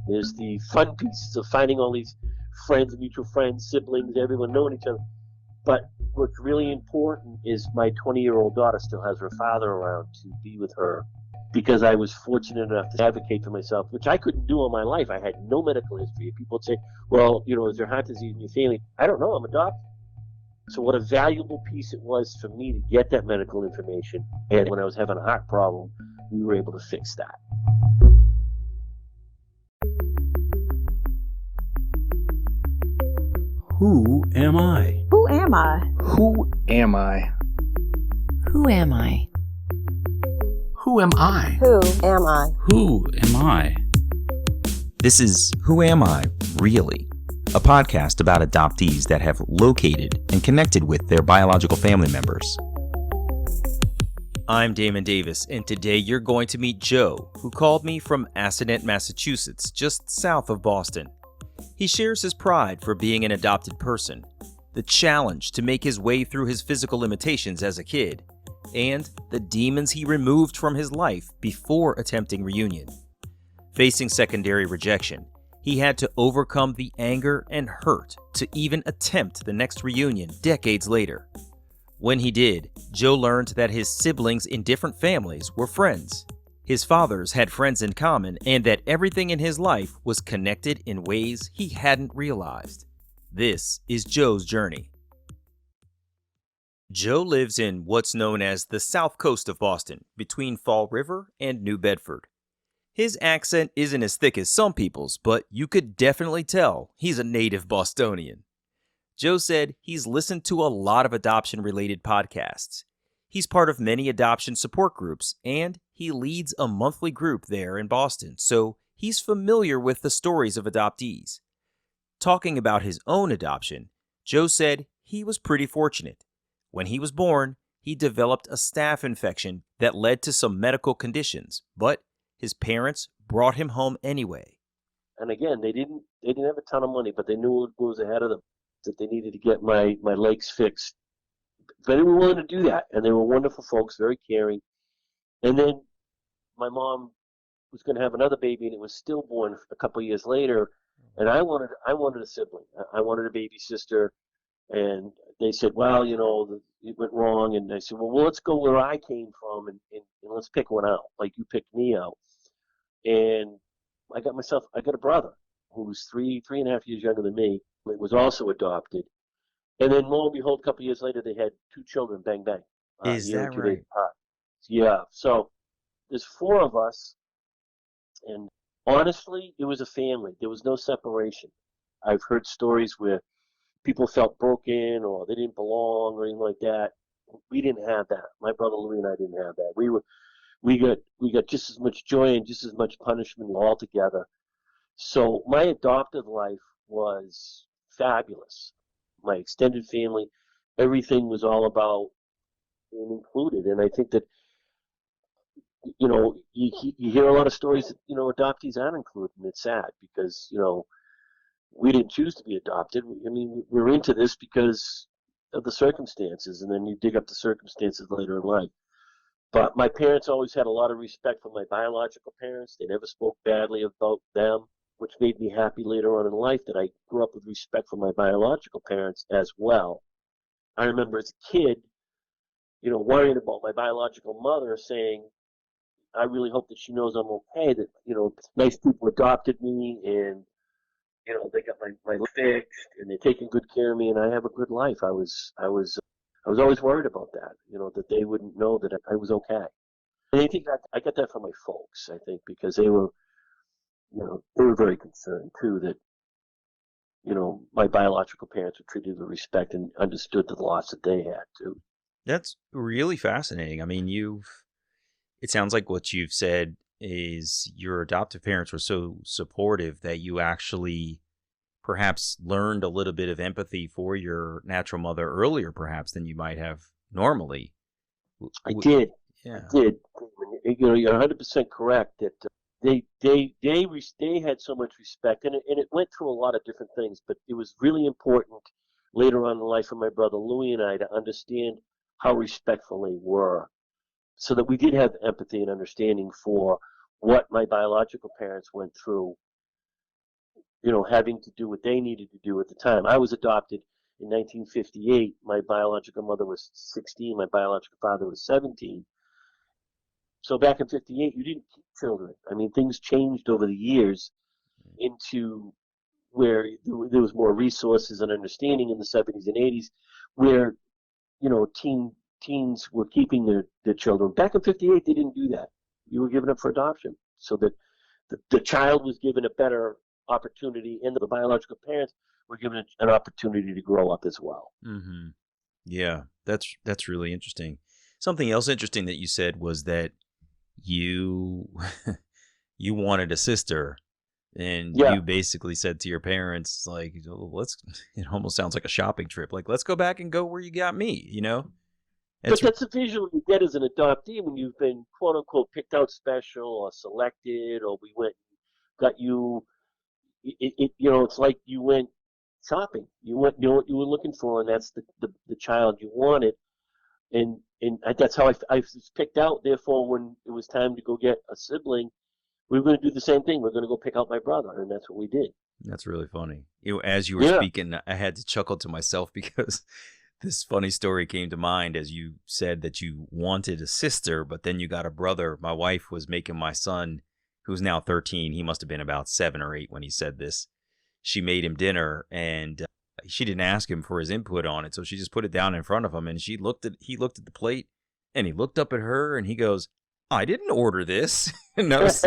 There's the fun pieces of finding all these friends, mutual friends, siblings, everyone knowing each other. But what's really important is my 20-year-old daughter still has her father around to be with her, because I was fortunate enough to advocate for myself, which I couldn't do all my life. I had no medical history. People would say, well, is there heart disease in your family? I don't know. I'm a doctor. So what a valuable piece it was for me to get that medical information. And when I was having a heart problem, we were able to fix that. Who am I? Who am I? Who am I? Who am I? Who am I? Who am I? Who am I? This is Who Am I, Really? A podcast about adoptees that have located and connected with their biological family members. I'm Damon Davis, and today you're going to meet Joe, who called me from Assonet, Massachusetts, just south of Boston. He shares his pride for being an adopted person, the challenge to make his way through his physical limitations as a kid, and the demons he removed from his life before attempting reunion. Facing secondary rejection, he had to overcome the anger and hurt to even attempt the next reunion decades later. When he did, Joe learned that his siblings in different families were friends. His fathers had friends in common, and that everything in his life was connected in ways he hadn't realized. This is Joe's journey. Joe lives in what's known as the south coast of Boston, between Fall River and New Bedford. His accent isn't as thick as some people's, but you could definitely tell he's a native Bostonian. Joe said he's listened to a lot of adoption-related podcasts. He's part of many adoption support groups, and he leads a monthly group there in Boston, so he's familiar with the stories of adoptees. Talking about his own adoption, Joe said he was pretty fortunate. When he was born, he developed a staph infection that led to some medical conditions, but his parents brought him home anyway. And again, they didn't have a ton of money, but they knew what was ahead of them, that they needed to get my legs fixed. But they were willing to do that, and they were wonderful folks, very caring. And then my mom was going to have another baby, and it was stillborn a couple of years later. And I wanted a sibling. I wanted a baby sister. And they said, well, it went wrong. And I said, well, let's go where I came from, and let's pick one out, like you picked me out. And I got a brother who was three and a half years younger than me. It was also adopted. And then lo and behold, a couple of years later, they had two children, bang, bang. Is that right? Yeah. So there's four of us. And honestly, it was a family. There was no separation. I've heard stories where people felt broken or they didn't belong or anything like that. We didn't have that. My brother Louis and I didn't have that. We got just as much joy and just as much punishment all together. So my adopted life was fabulous. My extended family, everything was all about being included. And I think that, you hear a lot of stories that, adoptees aren't included, and it's sad because, we didn't choose to be adopted. We're into this because of the circumstances, and then you dig up the circumstances later in life. But my parents always had a lot of respect for my biological parents. They never spoke badly about them, which made me happy later on in life that I grew up with respect for my biological parents as well. I remember as a kid, worrying about my biological mother, saying, I really hope that she knows I'm okay, that, nice people adopted me, and they got my fixed, and they're taking good care of me, and I have a good life. I was always worried about that, that they wouldn't know that I was okay. And I think that I got that from my folks, I think, because they were very concerned too that, my biological parents were treated with respect and understood the loss that they had too. That's really fascinating. It sounds like what you've said is your adoptive parents were so supportive that you actually perhaps learned a little bit of empathy for your natural mother earlier, perhaps, than you might have normally. I did. Yeah. I did. You're 100% correct that they had so much respect, and it went through a lot of different things, but it was really important later on in life of my brother Louis and I to understand how respectful they were, so that we did have empathy and understanding for what my biological parents went through having to do what they needed to do at the time. I was adopted in 1958. My biological mother was 16. My biological father was 17. So back in 58, you didn't keep children. I mean, things changed over the years into where there was more resources and understanding in the 70s and 80s, where teens were keeping their children. Back in 58, they didn't do that. You were given up for adoption, so that the child was given a better opportunity, and the biological parents were given an opportunity to grow up as well. Mm-hmm. Yeah, that's really interesting. Something else interesting that you said was that you you wanted a sister, and Yeah. you basically said to your parents, like, it almost sounds like a shopping trip. Like, let's go back and go where you got me, But that's the visual you get as an adoptee when you've been, quote unquote, picked out special or selected, or we went got you. It's like you went shopping. You know what you were looking for, and that's the child you wanted. And that's how I was picked out. Therefore, when it was time to go get a sibling, we were going to do the same thing. We're going to go pick out my brother, and that's what we did. That's really funny. As you were speaking, I had to chuckle to myself because this funny story came to mind as you said that you wanted a sister, but then you got a brother. My wife was making my son, who's now 13, he must have been about 7 or 8 when he said this. She made him dinner, and she didn't ask him for his input on it, so she just put it down in front of him, and he looked at the plate, and he looked up at her, and he goes, "I didn't order this." And I was,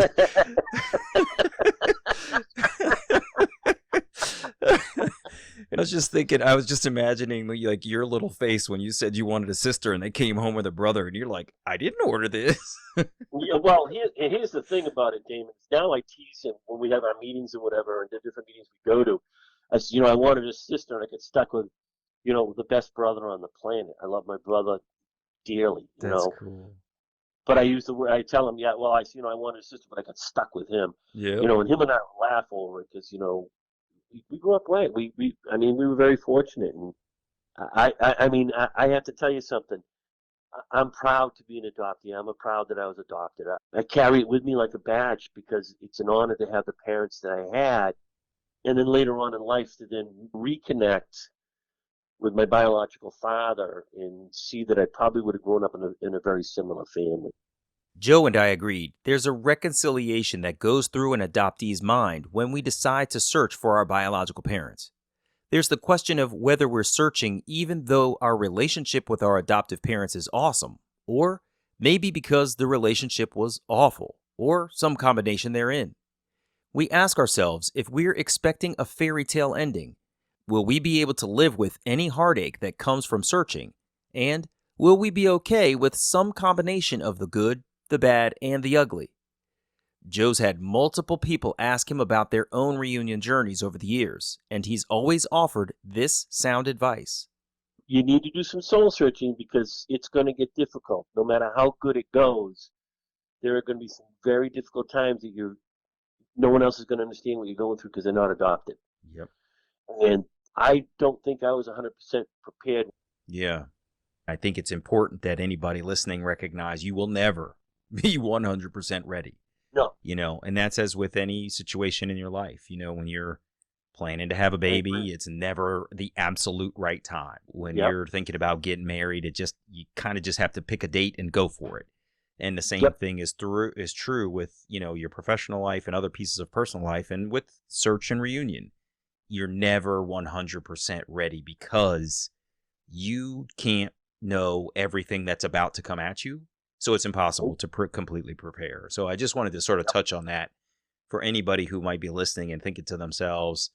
I was just thinking, I was just imagining like your little face when you said you wanted a sister and they came home with a brother, and you're like, "I didn't order this." Yeah, well, here's the thing about it, Damon. Now I tease him when we have our meetings or whatever, and the different meetings we go to. I said, I wanted a sister, and I get stuck with, the best brother on the planet. I love my brother dearly, That's cool. But I use the word. I tell him, yeah, well, I wanted a sister, but I got stuck with him. Yeah. And him and I laugh over it because we grew up right. We were very fortunate, and I have to tell you something. I'm proud to be an adoptee. I'm proud that I was adopted. I carry it with me like a badge because it's an honor to have the parents that I had, and then later on in life to then reconnect with my biological father and see that I probably would have grown up in a very similar family. Joe and I agreed there's a reconciliation that goes through an adoptee's mind when we decide to search for our biological parents. There's the question of whether we're searching even though our relationship with our adoptive parents is awesome, or maybe because the relationship was awful, or some combination therein. We ask ourselves if we're expecting a fairy tale ending. Will we be able to live with any heartache that comes from searching? And will we be okay with some combination of the good, the bad, and the ugly? Joe's had multiple people ask him about their own reunion journeys over the years, and he's always offered this sound advice. You need to do some soul searching because it's going to get difficult. No matter how good it goes, there are going to be some very difficult times that no one else is going to understand what you're going through because they're not adopted. Yep. And I don't think I was 100% prepared. Yeah. I think it's important that anybody listening recognize you will never be 100% ready. No. And that's as with any situation in your life. When you're planning to have a baby, it's never the absolute right time. When you're thinking about getting married, you kind of just have to pick a date and go for it. And the same thing is true with, your professional life and other pieces of personal life, and with search and reunion. You're never 100% ready because you can't know everything that's about to come at you. So it's impossible to completely prepare. So I just wanted to sort of touch on that for anybody who might be listening and thinking to themselves,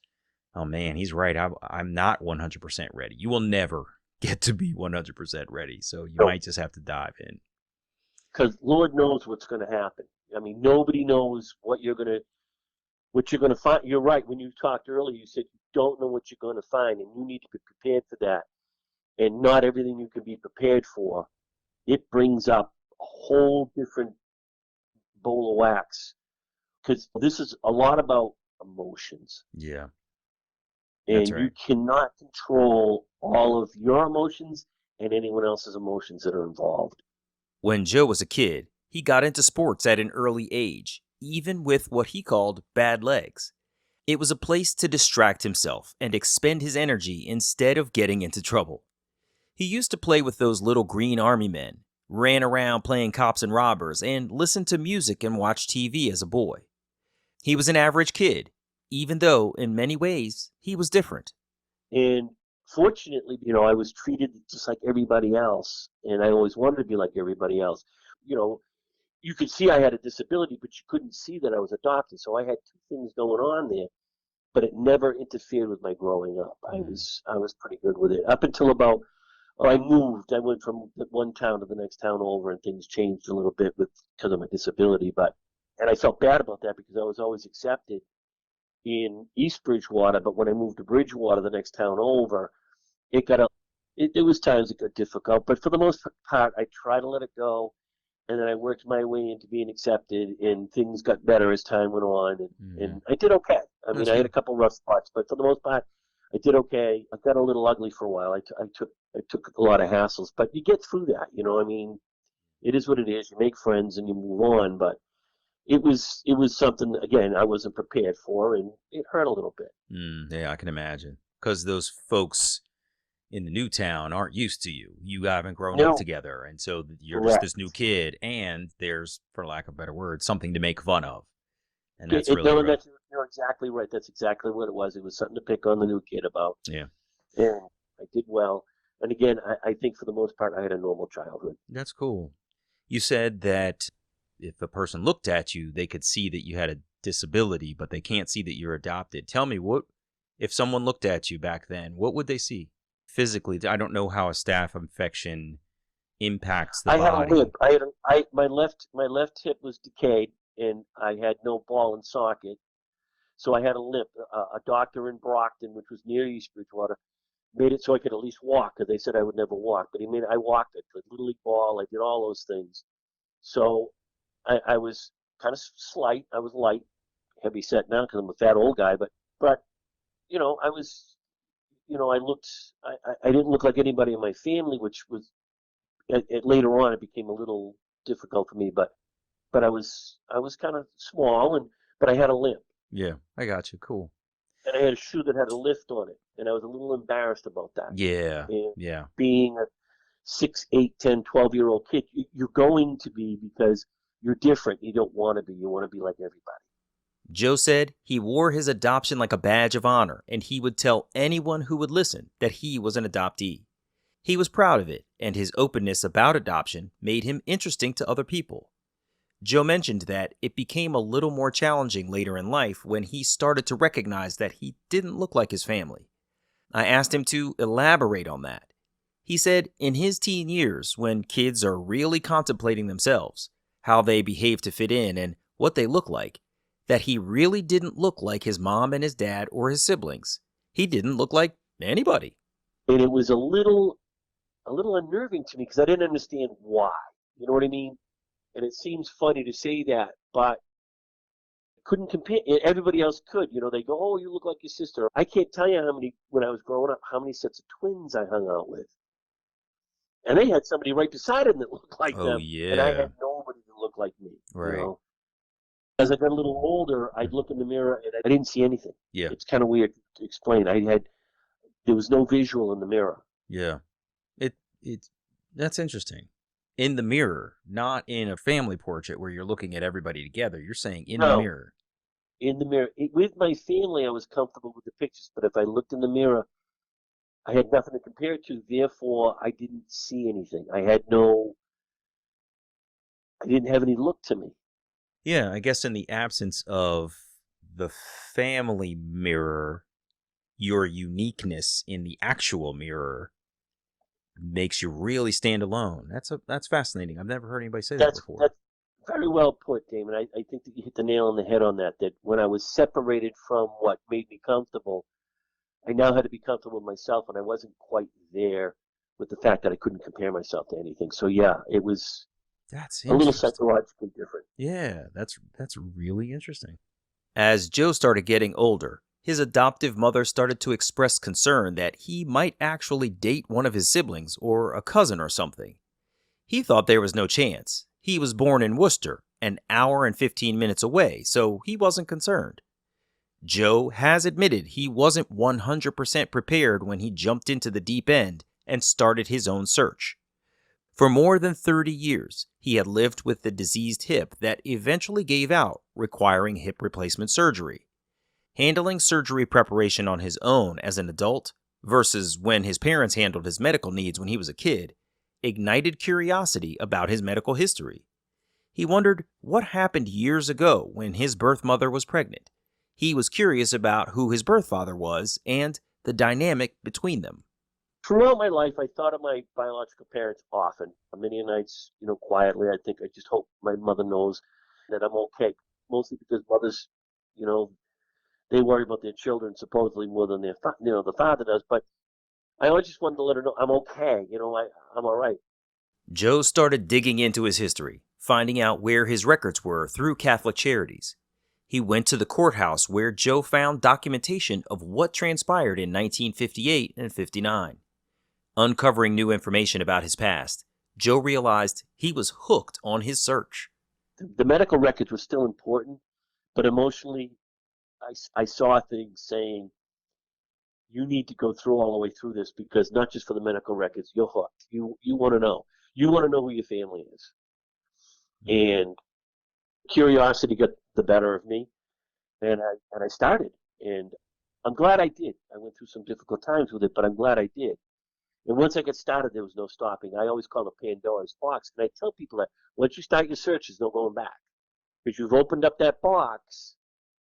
"Oh man, he's right. I'm not 100% ready." You will never get to be 100% ready. So you might just have to dive in. Because Lord knows what's going to happen. I mean, nobody knows what you're going to find. You're right. When you talked earlier, you said you don't know what you're going to find, and you need to be prepared for that. And not everything you can be prepared for, it brings up a whole different bowl of wax. Because this is a lot about emotions. Yeah. And you cannot control all of your emotions and anyone else's emotions that are involved. When Joe was a kid, he got into sports at an early age, even with what he called bad legs. It was a place to distract himself and expend his energy instead of getting into trouble. He used to play with those little green army men, ran around playing cops and robbers, and listened to music and watched TV as a boy. He was an average kid, even though in many ways he was different. And fortunately, I was treated just like everybody else, and I always wanted to be like everybody else. You know, you could see I had a disability, but you couldn't see that I was adopted. So I had two things going on there, but it never interfered with my growing up. I was pretty good with it up until about I moved. I went from one town to the next town over, and things changed a little bit because of my disability. And I felt bad about that because I was always accepted in East Bridgewater. But when I moved to Bridgewater, the next town over, it was times it got difficult. But for the most part, I tried to let it go, and then I worked my way into being accepted, and things got better as time went on, and I did okay. I mean, I had a couple rough spots, but for the most part, I did okay. I got a little ugly for a while. I took a lot of hassles, but you get through that. I mean, it is what it is. You make friends and you move on, but it was something, again, I wasn't prepared for, and it hurt a little bit. Yeah, I can imagine. Because those folks in the new town aren't used to you. You haven't grown up together, and so you're just this new kid, and there's, for lack of a better word, something to make fun of. And that's really rough. You're exactly right. That's exactly what it was. It was something to pick on the new kid about. Yeah. And I did well. And again, I think for the most part, I had a normal childhood. That's cool. You said that if a person looked at you, they could see that you had a disability, but they can't see that you're adopted. Tell me, if someone looked at you back then, what would they see physically? I don't know how a staph infection impacts the body. I had a limp. My left hip was decayed, and I had no ball and socket. So I had a limp. A doctor in Brockton, which was near East Bridgewater, made it so I could at least walk, because they said I would never walk. But I walked. I played Little League ball. I did all those things. So I was kind of slight. I was light, heavy set now because I'm a fat old guy. But I was, I didn't look like anybody in my family, which was later on it became a little difficult for me. But I was kind of small, but I had a limp. Yeah, I got you. Cool. And I had a shoe that had a lift on it, and I was a little embarrassed about that. Yeah, and yeah. Being a 6, 8, 10, 12-year-old kid, you're going to be, because you're different. You don't want to be. You want to be like everybody. Joe said he wore his adoption like a badge of honor, and he would tell anyone who would listen that he was an adoptee. He was proud of it, and his openness about adoption made him interesting to other people. Joe mentioned that it became a little more challenging later in life when he started to recognize that he didn't look like his family. I asked him to elaborate on that. He said in his teen years, when kids are really contemplating themselves, how they behave to fit in and what they look like, that he really didn't look like his mom and his dad or his siblings. He didn't look like anybody. And it was a little unnerving to me because I didn't understand why. You know what I mean? And it seems funny to say that, but I couldn't compare. Everybody else could. They go, "Oh, you look like your sister." I can't tell you when I was growing up, how many sets of twins I hung out with. And they had somebody right beside them that looked like them. Yeah. And I had nobody that looked like me. Right. As I got a little older, I'd look in the mirror and I didn't see anything. Yeah. It's kind of weird to explain. There was no visual in the mirror. Yeah. That's interesting. In the mirror, not in a family portrait where you're looking at everybody together. You're saying the mirror. In the mirror. With my family, I was comfortable with the pictures, but if I looked in the mirror, I had nothing to compare it to. Therefore, I didn't see anything. I didn't have any look to me. Yeah, I guess in the absence of the family mirror, your uniqueness in the actual mirror makes you really stand alone. That's fascinating. I've never heard anybody say that before. That's very well put, Damon. I think that you hit the nail on the head on that when I was separated from what made me comfortable, I now had to be comfortable with myself, and I wasn't quite there with the fact that I couldn't compare myself to anything. So yeah, it was a little psychologically different. Yeah, that's really interesting. As Joe started getting older, his adoptive mother started to express concern that he might actually date one of his siblings or a cousin or something. He thought there was no chance. He was born in Worcester, an hour and 15 minutes away, so he wasn't concerned. Joe has admitted he wasn't 100% prepared when he jumped into the deep end and started his own search. For more than 30 years, he had lived with the diseased hip that eventually gave out, requiring hip replacement surgery. Handling surgery preparation on his own as an adult versus when his parents handled his medical needs when he was a kid ignited curiosity about his medical history. He wondered what happened years ago when his birth mother was pregnant. He was curious about who his birth father was and the dynamic between them. Throughout my life, I thought of my biological parents often. Many nights, quietly. I think I just hope my mother knows that I'm okay. Mostly because mothers, you know, they worry about their children supposedly more than the father does. But I always just wanted to let her know I'm okay. I'm all right. Joe started digging into his history, finding out where his records were through Catholic Charities. He went to the courthouse where Joe found documentation of what transpired in 1958 and 59. Uncovering new information about his past, Joe realized he was hooked on his search. The medical records were still important, but emotionally, I saw things saying, you need to go through all the way through this because not just for the medical records, you're hooked. You want to know. You want to know who your family is. And curiosity got the better of me, and I started. And I'm glad I did. I went through some difficult times with it, but I'm glad I did. And once I got started, there was no stopping. I always call it Pandora's box. And I tell people that once you start your search, there's no going back. Because you've opened up that box,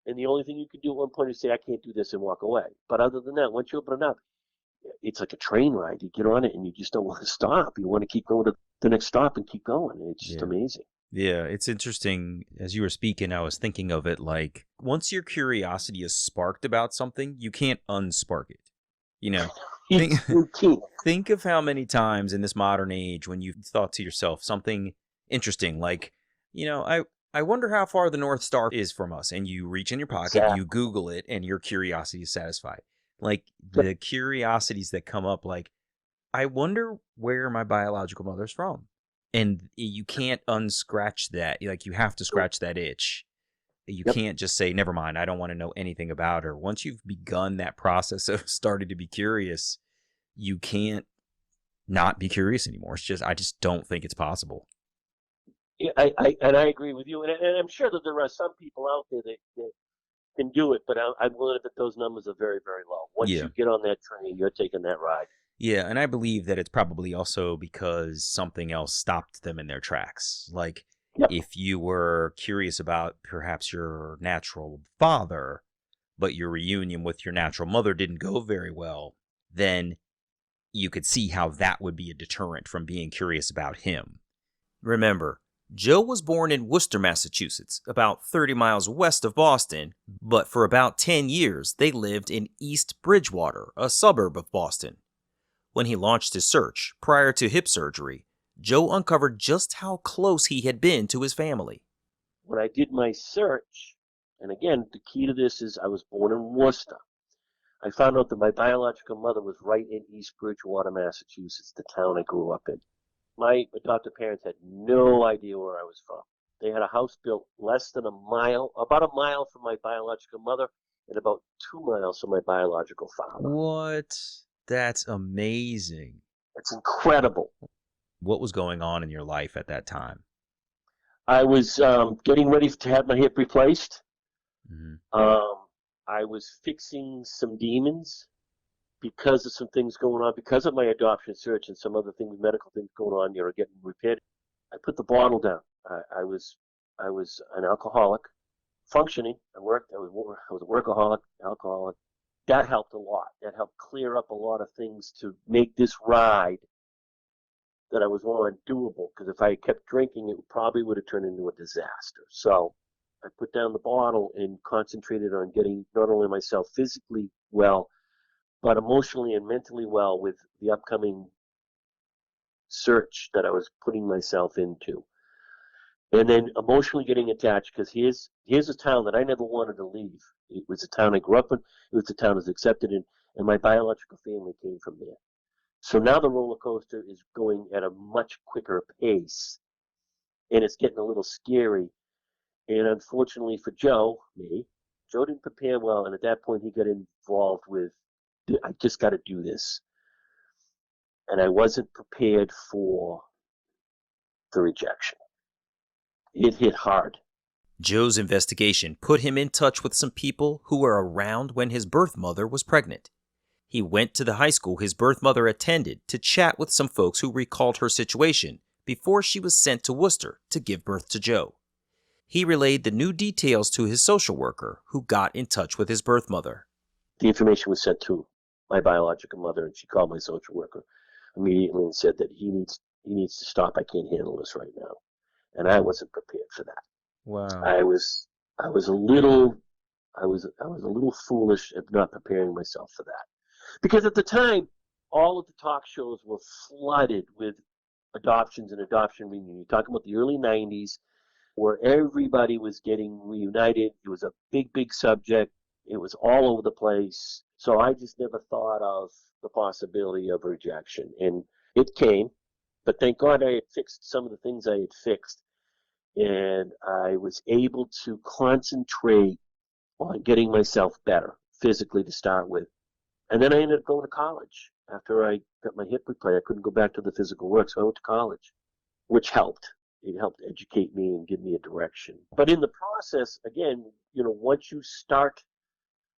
and the only thing you can do at one point is say, I can't do this and walk away. But other than that, once you open it up, it's like a train ride. You get on it, and you just don't want to stop. You want to keep going to the next stop and keep going. And it's just amazing. Yeah, it's interesting. As you were speaking, I was thinking of it like once your curiosity is sparked about something, you can't unspark it. Think, You can't. think of how many times in this modern age when you've thought to yourself something interesting, like, I wonder how far the North Star is from us. And you reach in your pocket, Exactly. you Google it, and your curiosity is satisfied. Like the curiosities that come up, like, I wonder where my biological mother's from. And you can't unscratch that. Like, you have to scratch that itch. You can't just say, never mind, I don't want to know anything about her. Once you've begun that process of starting to be curious, you can't not be curious anymore. I just don't think it's possible. Yeah, I agree with you. And I'm sure that there are some people out there that can do it, but I'm willing to bet those numbers are very, very low. Once Yeah. you get on that train, you're taking that ride. Yeah, and I believe that it's probably also because something else stopped them in their tracks. Like, Yep. if you were curious about perhaps your natural father, but your reunion with your natural mother didn't go very well, then you could see how that would be a deterrent from being curious about him. Remember, Joe was born in Worcester, Massachusetts, about 30 miles west of Boston, but for about 10 years they lived in East Bridgewater, a suburb of Boston. When he launched his search, prior to hip surgery, Joe uncovered just how close he had been to his family. When I did my search, and again, the key to this is I was born in Worcester. I found out that my biological mother was right in East Bridgewater, Massachusetts, the town I grew up in. My adoptive parents had no idea where I was from. They had a house built less than about a mile from my biological mother and about 2 miles from my biological father. What? That's amazing. It's incredible. What was going on in your life at that time? I was getting ready to have my hip replaced. Mm-hmm. I was fixing some demons because of some things going on, because of my adoption search and some other things, medical things going on, getting repaired. I put the bottle down. I was an alcoholic, functioning. I worked. I was a workaholic, alcoholic. That helped a lot. That helped clear up a lot of things to make this ride that I was on doable. Because if I kept drinking, it probably would have turned into a disaster. So I put down the bottle and concentrated on getting not only myself physically well, but emotionally and mentally well with the upcoming search that I was putting myself into. And then emotionally getting attached, because here's a town that I never wanted to leave. It was a town I grew up in. It was a town I was accepted in, and my biological family came from there. So now the roller coaster is going at a much quicker pace, and it's getting a little scary. And unfortunately for Joe Joe didn't prepare well, and at that point he got involved with, I just got to do this. And I wasn't prepared for the rejection. It hit hard. Joe's investigation put him in touch with some people who were around when his birth mother was pregnant. He went to the high school his birth mother attended to chat with some folks who recalled her situation before she was sent to Worcester to give birth to Joe. He relayed the new details to his social worker, who got in touch with his birth mother. The information was sent to my biological mother, and she called my social worker immediately and said that he needs to stop. I can't handle this right now. And I wasn't prepared for that. Wow. I was a little foolish at not preparing myself for that. Because at the time, all of the talk shows were flooded with adoptions and adoption reunions. You're talking about the early 90s, where everybody was getting reunited. It was a big, big subject. It was all over the place. So I just never thought of the possibility of rejection. And it came, but thank God I had fixed some of the things I had fixed. And I was able to concentrate on getting myself better physically to start with. And then I ended up going to college. After I got my hip replaced, I couldn't go back to the physical work, so I went to college, which helped. It helped educate me and give me a direction. But in the process, again, once you start,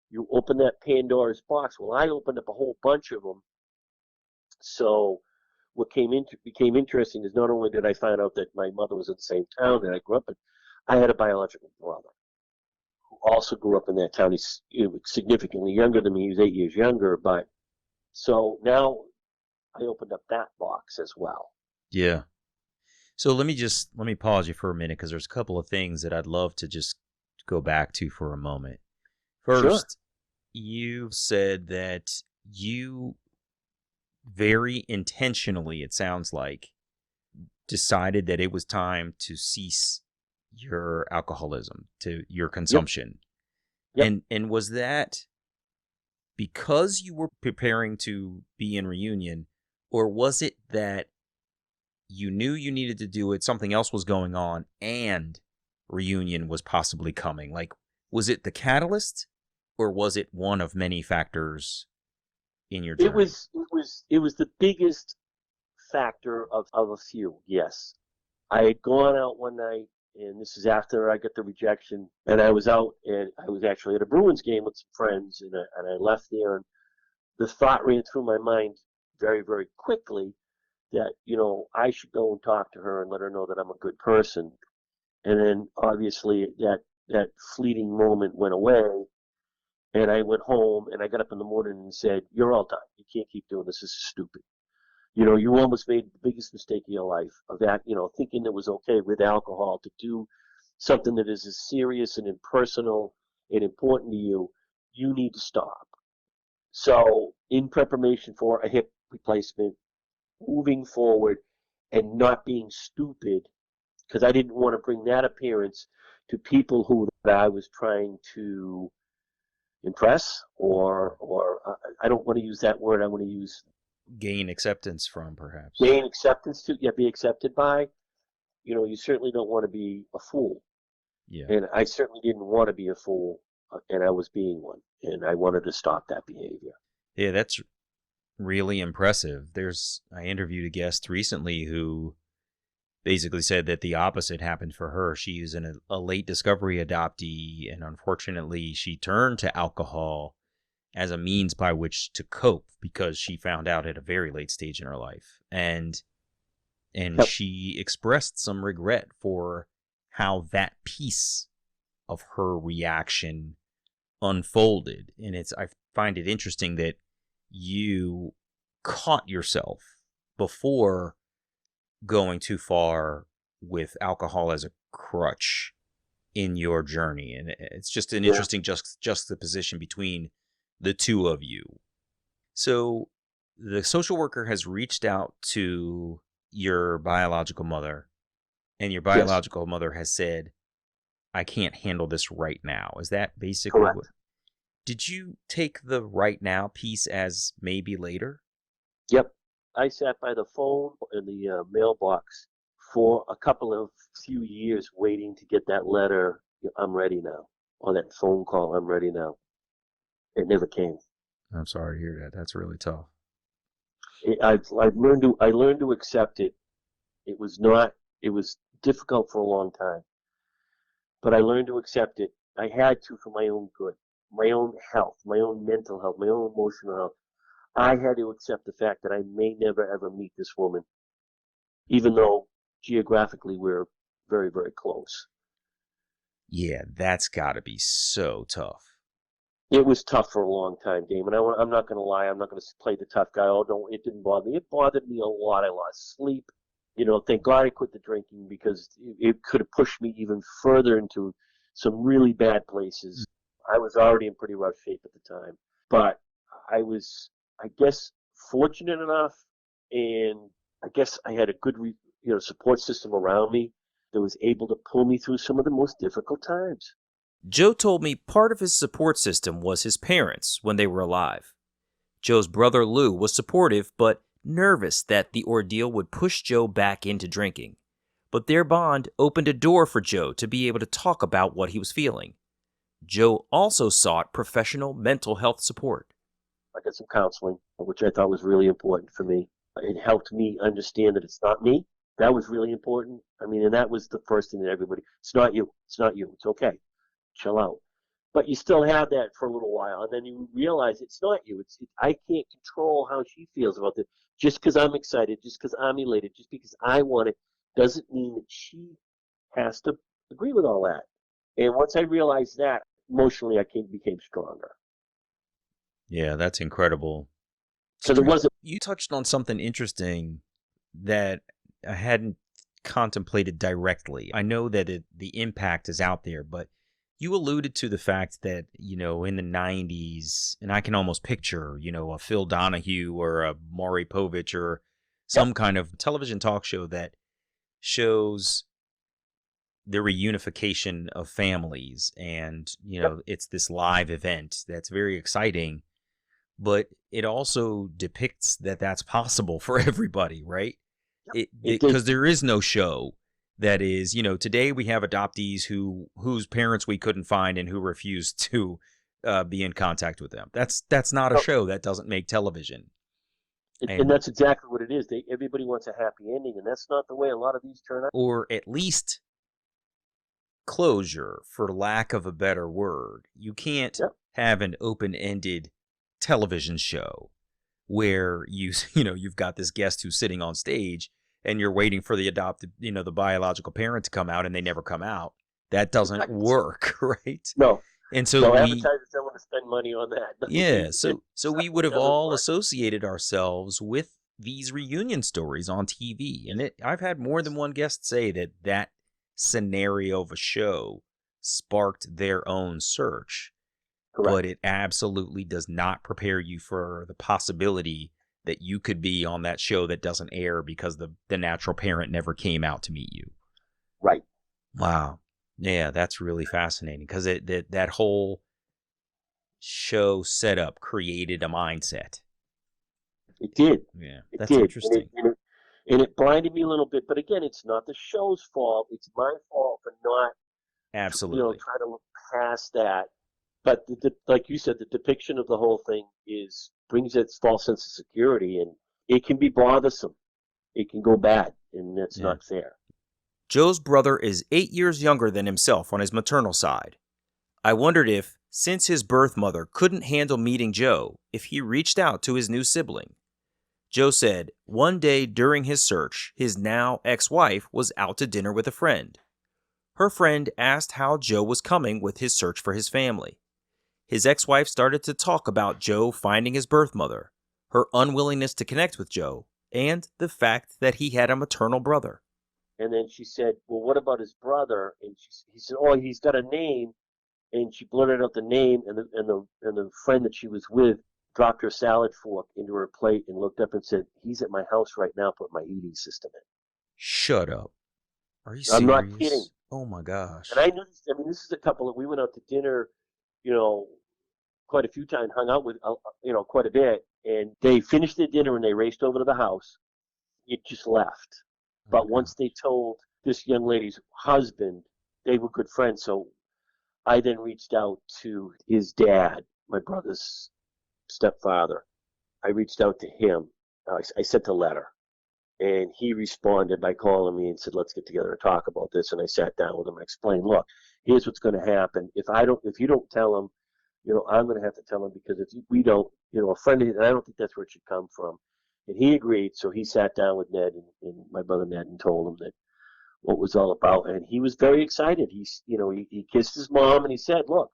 you open that Pandora's box. Well, I opened up a whole bunch of them. So what became interesting is not only did I find out that my mother was in the same town that I grew up in, I had a biological brother who also grew up in that town. He's significantly younger than me. He was 8 years younger. But so now I opened up that box as well. Yeah. So let me pause you for a minute, because there's a couple of things that I'd love to just go back to for a moment. First, you said that you very intentionally, it sounds like, decided that it was time to cease your alcoholism, to your consumption. Yep. And was that because you were preparing to be in reunion, or was it that you knew you needed to do it, something else was going on, and reunion was possibly coming? Like, was it the catalyst, or was it one of many factors in your journey? It was the biggest factor of a few, yes. I had gone out one night, and this is after I got the rejection, and I was out, and I was actually at a Bruins game with some friends, and I left there, and the thought ran through my mind very, very quickly that, I should go and talk to her and let her know that I'm a good person. And then obviously that fleeting moment went away, and I went home, and I got up in the morning and said, "You're all done. You can't keep doing this. This is stupid. You almost made the biggest mistake of your life of that, thinking it was okay with alcohol to do something that is as serious and impersonal and important to you. You need to stop." So in preparation for a hip replacement, moving forward and not being stupid, because I didn't want to bring that appearance to people who that I was trying to impress, or I don't want to use that word. I want to use Gain acceptance from, perhaps. gain acceptance to, be accepted by. You certainly don't want to be a fool. Yeah. And I certainly didn't want to be a fool, and I was being one, and I wanted to stop that behavior. Yeah, that's really impressive. I interviewed a guest recently who basically said that the opposite happened for her. She was a late discovery adoptee, and unfortunately she turned to alcohol as a means by which to cope, because she found out at a very late stage in her life. And Yep. she expressed some regret for how that piece of her reaction unfolded. And I find it interesting that you caught yourself before going too far with alcohol as a crutch in your journey. And it's just an interesting juxtaposition between the two of you. So the social worker has reached out to your biological mother, and your biological mother has said, "I can't handle this right now." Is that basically Correct. what? Did you take the right now piece as maybe later? Yep. I sat by the phone in the mailbox for a few years waiting to get that letter, "I'm ready now." or that phone call, I'm ready now. It never came. I'm sorry to hear that. That's really tough. I learned to accept it. It was difficult for a long time, but I learned to accept it. I had to for my own good, my own health, my own mental health, my own emotional health. I had to accept the fact that I may never ever meet this woman, even though geographically we're very, very close. Yeah, that's got to be so tough. It was tough for a long time, Damon. I'm not going to lie. I'm not going to play the tough guy. Oh, don't, it didn't bother me. It bothered me a lot. I lost sleep. Thank God I quit the drinking because it could have pushed me even further into some really bad places. I was already in pretty rough shape at the time, but I was, I guess, fortunate enough, and I guess I had a good, support system around me that was able to pull me through some of the most difficult times. Joe told me part of his support system was his parents when they were alive. Joe's brother Lou was supportive but nervous that the ordeal would push Joe back into drinking. But their bond opened a door for Joe to be able to talk about what he was feeling. Joe also sought professional mental health support. I got some counseling, which I thought was really important for me. It helped me understand that it's not me. That was really important. I mean, and that was the first thing that everybody, it's not you. It's not you. It's okay. Chill out. But you still have that for a little while, and then you realize it's not you. I can't control how she feels about this. Just because I'm excited, just because I'm elated, just because I want it, doesn't mean that she has to agree with all that. And once I realized that, emotionally, became stronger. Yeah, that's incredible. Because it wasn't. You touched on something interesting that I hadn't contemplated directly. I know that the impact is out there, but you alluded to the fact that, in the 90s, and I can almost picture, a Phil Donahue or a Maury Povich or some kind of television talk show that shows the reunification of families. And, it's this live event that's very exciting, but it also depicts that that's possible for everybody, right? Because there is no show that is, today we have adoptees whose parents we couldn't find and who refused to be in contact with them. That's not a show. That doesn't make television. And that's exactly what it is. Everybody wants a happy ending, and that's not the way a lot of these turn out. Or at least closure, for lack of a better word. You can't have an open-ended television show where you've got this guest who's sitting on stage and you're waiting for the adopted, the biological parent to come out, and they never come out. That doesn't work, right? No. And so advertisers don't want to spend money on that. Yeah, so we would have all associated ourselves with these reunion stories on TV. And I've had more than one guest say that scenario of a show sparked their own search. Correct. But it absolutely does not prepare you for the possibility that you could be on that show that doesn't air because the natural parent never came out to meet you. Right. Wow. Yeah, that's really fascinating because that whole show setup created a mindset. It did. Yeah, that's interesting. And it blinded me a little bit. But again, it's not the show's fault. It's my fault for not, absolutely, trying to look past that. But like you said, the depiction of the whole thing brings its false sense of security, and it can be bothersome. It can go bad, and that's not fair. Joe's brother is 8 years younger than himself on his maternal side. I wondered if, since his birth mother couldn't handle meeting Joe, if he reached out to his new sibling. Joe said one day during his search, his now ex-wife was out to dinner with a friend. Her friend asked how Joe was coming with his search for his family. His ex-wife started to talk about Joe finding his birth mother, her unwillingness to connect with Joe, and the fact that he had a maternal brother. And then she said, well, what about his brother? And he said, oh, he's got a name. And she blurted out the name, and the friend that she was with dropped her salad fork into her plate and looked up and said, he's at my house right now putting my eating system in. Shut up. Are you serious? I'm not kidding. Oh, my gosh. And I knew this, this is a couple that we went out to dinner, quite a few times, hung out with, quite a bit. And they finished their dinner and they raced over to the house. It just left. But once they told this young lady's husband, they were good friends. So I then reached out to his dad, my brother's stepfather. I reached out to him. I sent a letter, and he responded by calling me and said, "Let's get together and talk about this." And I sat down with him. I explained, "Look, here's what's going to happen. If you don't tell him, I'm going to have to tell him, because if we don't, a friend of his, and I don't think that's where it should come from." And he agreed. So he sat down with Ned and my brother Ned and told him that what it was all about, and he was very excited. He kissed his mom and he said, "Look,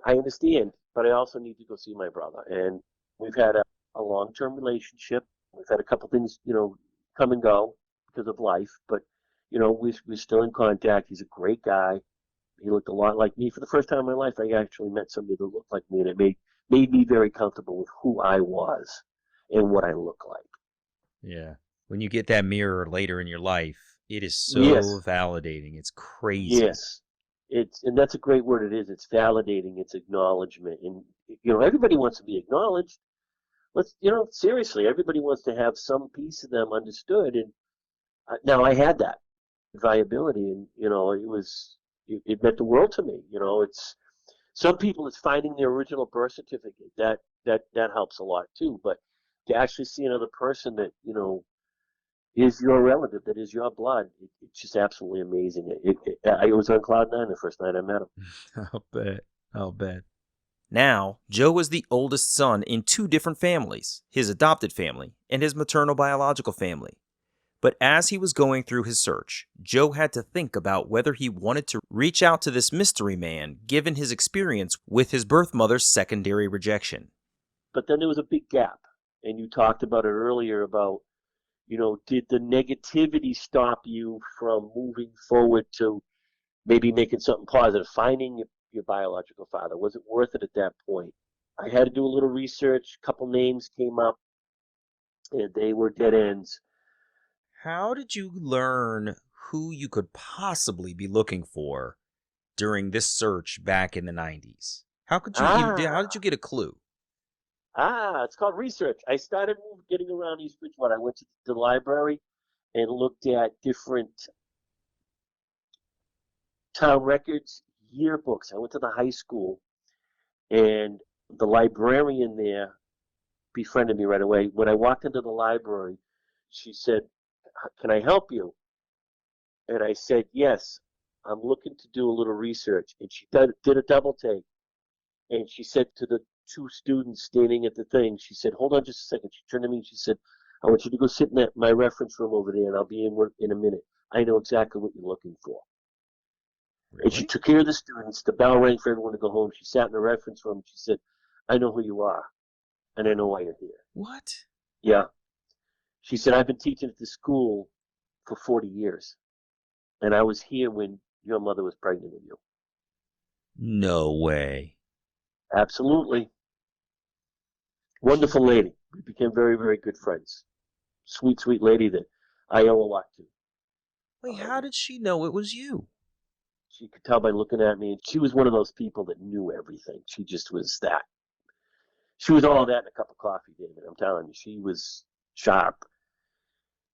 I understand, but I also need to go see my brother." And we've had a long-term relationship. We've had a couple things, come and go because of life, but we're still in contact. He's a great guy. He looked a lot like me. For the first time in my life, I actually met somebody that looked like me, and it made me very comfortable with who I was and what I look like. Yeah. When you get that mirror later in your life, it is so Yes. validating. It's crazy. Yes. And that's a great word. It is. It's validating. It's acknowledgement. And, everybody wants to be acknowledged. Seriously, everybody wants to have some piece of them understood. And now I had that viability, and, it meant the world to me. It's some people, it's finding their original birth certificate. That helps a lot too. But to actually see another person that, is your relative, that is your blood, it's just absolutely amazing. I was on cloud nine the first night I met him. I'll bet. Now, Joe was the oldest son in two different families, his adopted family and his maternal biological family. But as he was going through his search, Joe had to think about whether he wanted to reach out to this mystery man given his experience with his birth mother's secondary rejection. But then there was a big gap, and you talked about it earlier about, did the negativity stop you from moving forward to maybe making something positive, finding your biological father? Was it worth it at that point? I had to do a little research. A couple names came up, and they were dead ends. How did you learn who you could possibly be looking for during this search back in the 90s? How did you get a clue? It's called research. I started getting around East Bridgewater. I went to the library and looked at different town records, yearbooks. I went to the high school, and the librarian there befriended me right away. When I walked into the library, she said, "Can I help you?" And I said, "Yes, I'm looking to do a little research." And she did a double take. And she said to the two students standing at the thing, she said, "Hold on just a second." She turned to me and she said, "I want you to go sit in my reference room over there, and I'll be in a minute. I know exactly what you're looking for." Really? And she took care of the students. The bell rang for everyone to go home. She sat in the reference room. She said, "I know who you are, and I know why you're here." What? Yeah. She said, "I've been teaching at this school for 40 years, and I was here when your mother was pregnant with you." No way. Absolutely. Wonderful lady. We became very, very good friends. Sweet, sweet lady that I owe a lot to. Wait, how did she know it was you? She could tell by looking at me. She was one of those people that knew everything. She just was that. She was all that in a cup of coffee, David. I'm telling you, she was sharp.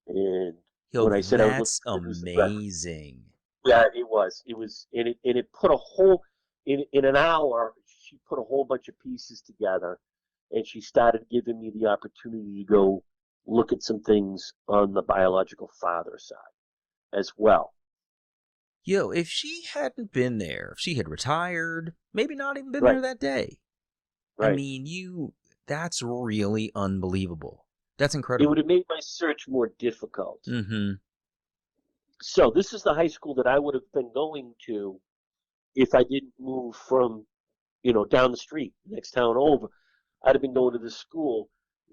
And Yo, when I said I was that's amazing. yeah, it was. And it put a whole in an hour. She put a whole bunch of pieces together, and she started giving me the opportunity to go look at some things on the biological father side as well. Yo, if she hadn't been there, if she had retired, maybe not even been Right. there that day. Right. I mean, that's really unbelievable. That's It incredible. would have made my search more difficult. Mm-hmm. So this is the high school that I would have been going to if I didn't move from, down the street, next town over. I'd have been going to this school.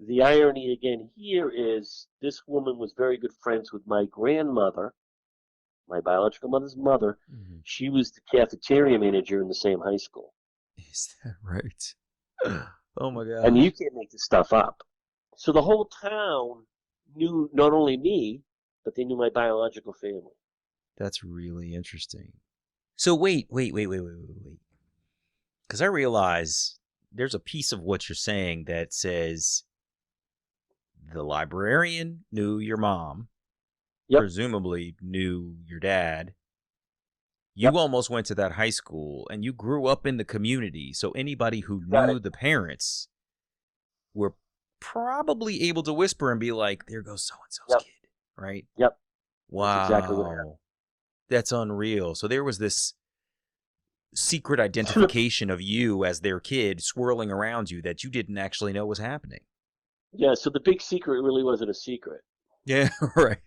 The irony again here is this woman was very good friends with my grandmother, my biological mother's mother. Mm-hmm. She was the cafeteria manager in the same high school. Is that right? Oh my God. I mean, you can't make this stuff up. So the whole town knew not only me, but they knew my biological family. That's really interesting. So wait. Because I realize there's a piece of what you're saying that says the librarian knew your mom, Yep. presumably knew your dad. You almost went to that high school, and you grew up in the community. So anybody who knew the parents were probably able to whisper and be like, "There goes so-and-so's kid," right? Yep. Wow. That's exactly what happened. That's unreal. So there was this secret identification of you as their kid swirling around you that you didn't actually know was happening. Yeah, so the big secret really wasn't a secret. Yeah, right.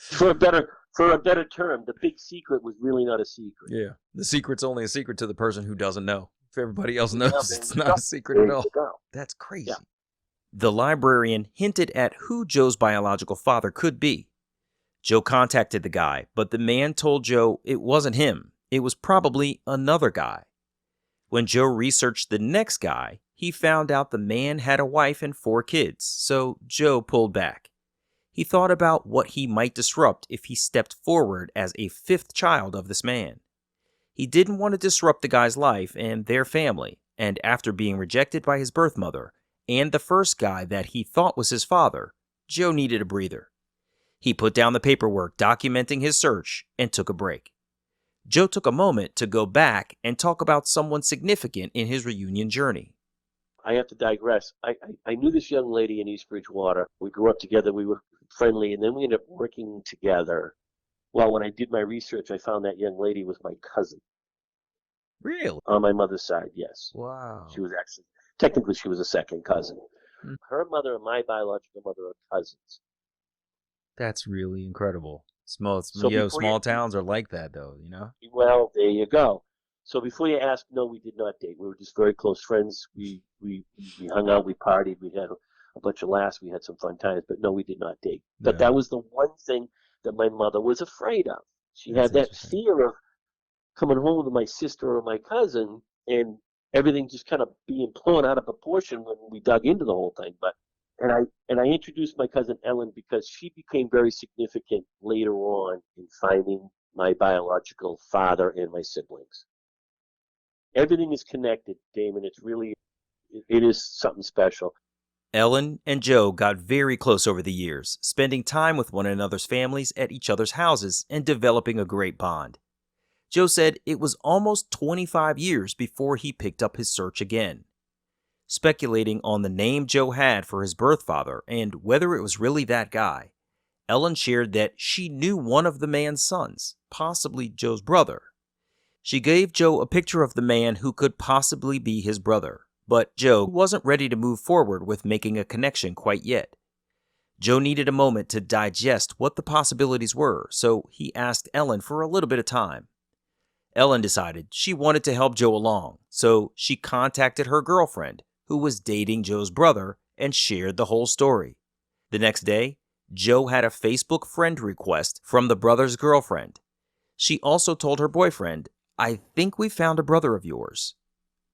For a better term, the big secret was really not a secret. Yeah, the secret's only a secret to the person who doesn't know. If everybody else knows, it's there not you a secret go. at all. There you go. That's crazy. Yeah. The librarian hinted at who Joe's biological father could be. Joe contacted the guy, but the man told Joe it wasn't him. It was probably another guy. When Joe researched the next guy, he found out the man had a wife and 4 kids, so Joe pulled back. He thought about what he might disrupt if he stepped forward as a 5th child of this man. He didn't want to disrupt the guy's life and their family, and after being rejected by his birth mother and the first guy that he thought was his father, Joe needed a breather. He put down the paperwork documenting his search and took a break. Joe took a moment to go back and talk about someone significant in his reunion journey. I have to digress. I knew this young lady in East Bridgewater. We grew up together. We were friendly, and then we ended up working together. Well, when I did my research, I found that young lady was my cousin. Really? On my mother's side, yes. Wow. She was technically she was a second cousin. Hmm. Her mother and my biological mother are cousins. That's really incredible. Small before towns are like that, though, you know? Well, there you go. So before you ask, no, we did not date. We were just very close friends. We hung out, we partied, we had a bunch of laughs, we had some fun times, but no, we did not date. But that was the one thing that my mother was afraid of. She had that fear of coming home to my sister or my cousin and everything just kind of being blown out of proportion when we dug into the whole thing. And I introduced my cousin Ellen because she became very significant later on in finding my biological father and my siblings. Everything is connected, Damon. It is something special. Ellen and Joe got very close over the years, spending time with one another's families at each other's houses and developing a great bond. Joe said it was almost 25 years before he picked up his search again. Speculating on the name Joe had for his birth father and whether it was really that guy, Ellen shared that she knew one of the man's sons, possibly Joe's brother. She gave Joe a picture of the man who could possibly be his brother, but Joe wasn't ready to move forward with making a connection quite yet. Joe needed a moment to digest what the possibilities were, so he asked Ellen for a little bit of time. Ellen decided she wanted to help Joe along, so she contacted her girlfriend, who was dating Joe's brother, and shared the whole story. The next day, Joe had a Facebook friend request from the brother's girlfriend. She also told her boyfriend, "I think we found a brother of yours."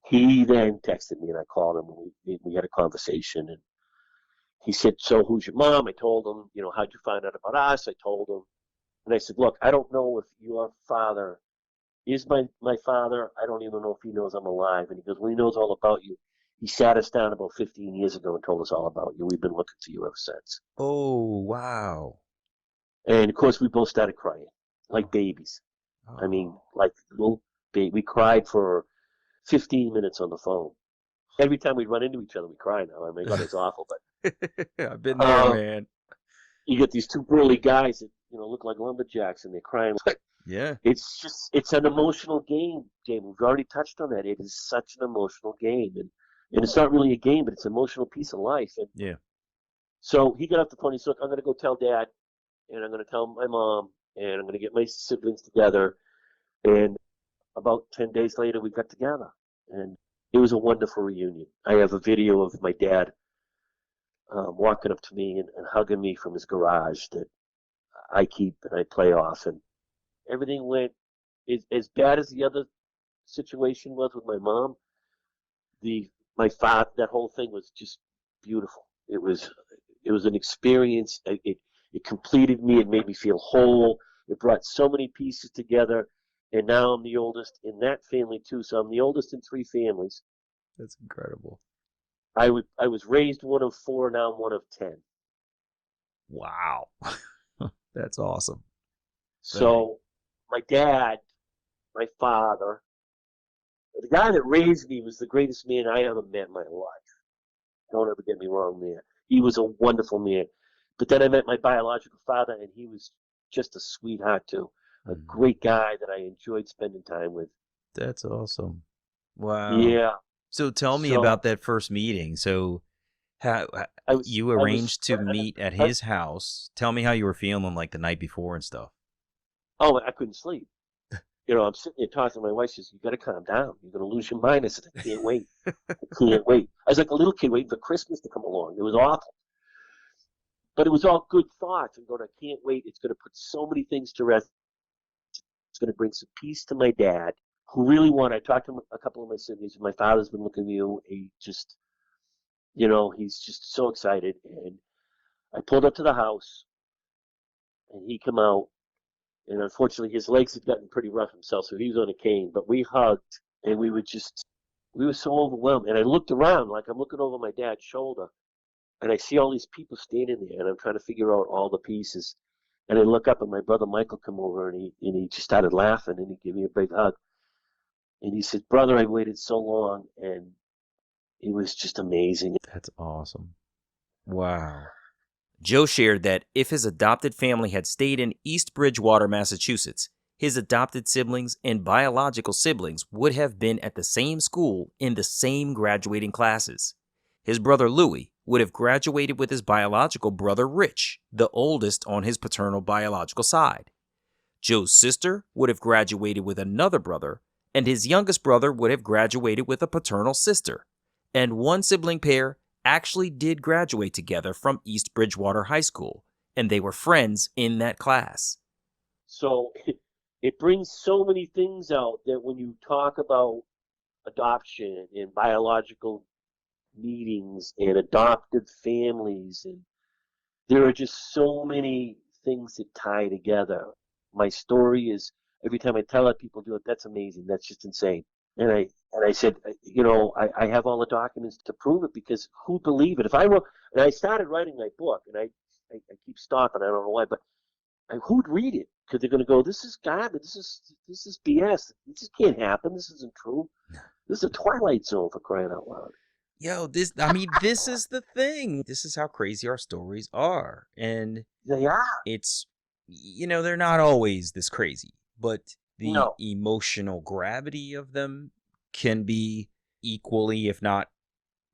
He then texted me and I called him and we had a conversation and he said, "So who's your mom?" I told him, "How'd you find out about us?" I told him. And I said, "Look, I don't know if your father is my father. I don't even know if he knows I'm alive." And he goes, "Well, he knows all about you. He sat us down about 15 years ago and told us all about you. We've been looking for you ever since." Oh, wow. And, of course, we both started crying like babies. Oh. I mean, like little baby. We cried for 15 minutes on the phone. Every time we run into each other, we cry now. I mean, God, it's awful. But I've been there, man. You get these two burly guys that, look like lumberjacks, and they're crying. Yeah. It's an emotional game, Jamie. We've already touched on that. It is such an emotional game. And it's not really a game, but it's an emotional piece of life. And yeah. So he got off the phone. He said, "Look, I'm going to go tell Dad, and I'm going to tell my mom, and I'm going to get my siblings together." And about 10 days later, we got together. And it was a wonderful reunion. I have a video of my dad walking up to me and hugging me from his garage that I keep and I play off. And everything went as bad as the other situation was with my mom. My father, that whole thing was just beautiful. It was an experience. It completed me. It made me feel whole. It brought so many pieces together. And now I'm the oldest in that family too. So I'm the oldest in 3 families. That's incredible. I was raised one of 4. Now I'm one of 10. Wow. That's awesome. So my dad, my father, the guy that raised me was the greatest man I ever met in my life. Don't ever get me wrong, man. He was a wonderful man. But then I met my biological father, and he was just a sweetheart, too. A great guy that I enjoyed spending time with. That's awesome. Wow. Yeah. So tell me So- about that first meeting. So how you arranged to meet at his house. Tell me how you were feeling like the night before and stuff. Oh, I couldn't sleep. I'm sitting there talking to my wife. She says, "You got to calm down. You're going to lose your mind." I said, "I can't wait. I can't wait." I was like a little kid waiting for Christmas to come along. It was awful. But it was all good thoughts. I'm going, "I can't wait. It's going to put so many things to rest. It's going to bring some peace to my dad, who really wanted." I talked to a couple of my siblings. My father's been looking at you. He just, he's just so excited. And I pulled up to the house, and he come out. And unfortunately, his legs had gotten pretty rough himself, so he was on a cane. But we hugged, and we were so overwhelmed. And I looked around, like I'm looking over my dad's shoulder, and I see all these people standing there, and I'm trying to figure out all the pieces. And I look up, and my brother Michael come over, and he just started laughing, and he gave me a big hug. And he said, "Brother, I waited so long," and it was just amazing. That's awesome. Wow. Joe shared that if his adopted family had stayed in East Bridgewater, Massachusetts, his adopted siblings and biological siblings would have been at the same school in the same graduating classes. His brother Louis would have graduated with his biological brother Rich, the oldest on his paternal biological side. Joe's sister would have graduated with another brother, and his youngest brother would have graduated with a paternal sister. And one sibling pair actually did graduate together from East Bridgewater High School, and they were friends in that class. So it brings so many things out that when you talk about adoption and biological meetings and adopted families, and there are just so many things that tie together. My story is, every time I tell it, people do it. That's amazing. That's just insane. And I said, I have all the documents to prove it, because who'd believe it? If I wrote, and I started writing my book, and I keep stopping. I don't know why, but who'd read it? Because they're going to go, "This is garbage. This is BS. This can't happen. This isn't true. This is a Twilight Zone, for crying out loud." Yo, this is the thing. This is how crazy our stories are. And They are. it's, they're not always this crazy, but the No. emotional gravity of them can be equally, if not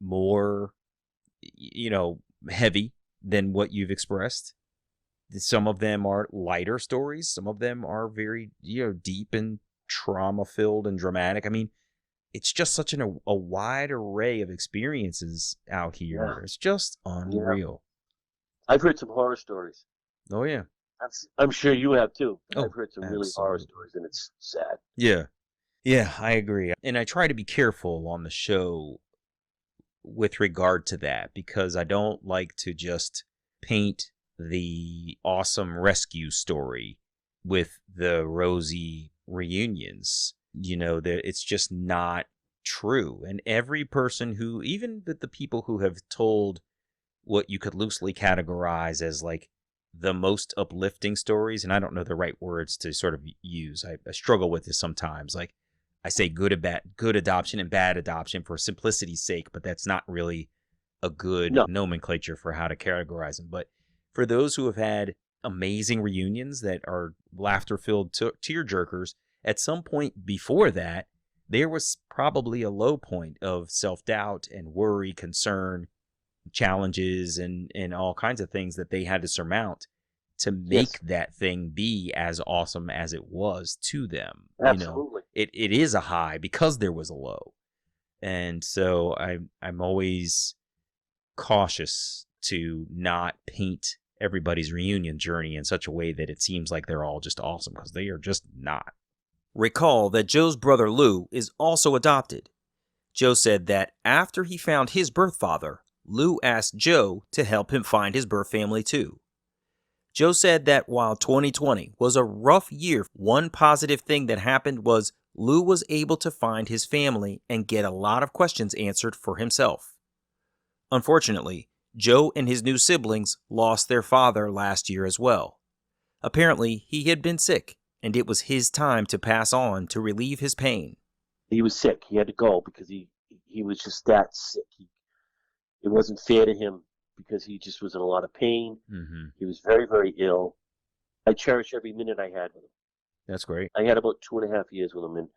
more, heavy than what you've expressed. Some of them are lighter stories. Some of them are very, deep and trauma-filled and dramatic. I mean, it's just such a wide array of experiences out here. Yeah. It's just unreal. I've heard some horror stories. Oh, yeah. I'm sure you have too. Oh, I've heard some really horror absolutely. stories, and it's sad. Yeah. Yeah, I agree. And I try to be careful on the show with regard to that, because I don't like to just paint the awesome rescue story with the rosy reunions. It's just not true. And every person who, even the people who have told what you could loosely categorize as like the most uplifting stories, and I don't know the right words to sort of use. I struggle with this sometimes. Like, I say good adoption and bad adoption for simplicity's sake, but that's not really a good nomenclature for how to categorize them. But for those who have had amazing reunions that are laughter-filled tear-jerkers, at some point before that, there was probably a low point of self-doubt and worry, concern, challenges, and all kinds of things that they had to surmount to make that thing be as awesome as it was to them. Absolutely. It is a high because there was a low. And so I'm always cautious to not paint everybody's reunion journey in such a way that it seems like they're all just awesome, because they are just not. Recall that Joe's brother Lou is also adopted. Joe said that after he found his birth father, Lou asked Joe to help him find his birth family too. Joe said that while 2020 was a rough year, one positive thing that happened was Lou was able to find his family and get a lot of questions answered for himself. Unfortunately, Joe and his new siblings lost their father last year as well. Apparently, he had been sick, and it was his time to pass on to relieve his pain. He was sick. He had to go because he was just that sick. It wasn't fair to him because he just was in a lot of pain. Mm-hmm. He was very, very ill. I cherish every minute I had with him. That's great. I had about 2.5 years with him, and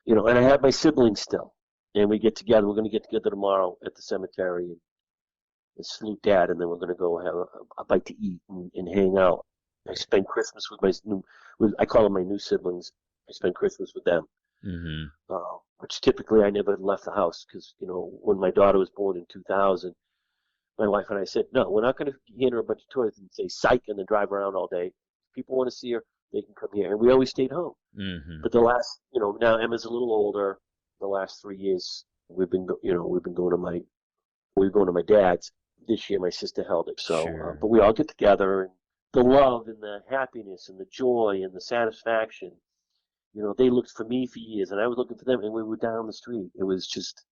and I have my siblings still, and we get together. We're going to get together tomorrow at the cemetery and salute Dad, and then we're going to go have a bite to eat and hang out. I spend Christmas I call them my new siblings. I spend Christmas with them, which typically I never left the house because when my daughter was born in 2000, my wife and I said, no, we're not going to hand her a bunch of toys and say psych and then drive around all day. If people want to see her, they can come here. And we always stayed home. Mm-hmm. But the last, now Emma's a little older. The last 3 years, we've been going to my dad's. This year, my sister held it. So, Sure. But we all get together, and the love and the happiness and the joy and the satisfaction. They looked for me for years, and I was looking for them, and we were down the street. It was just,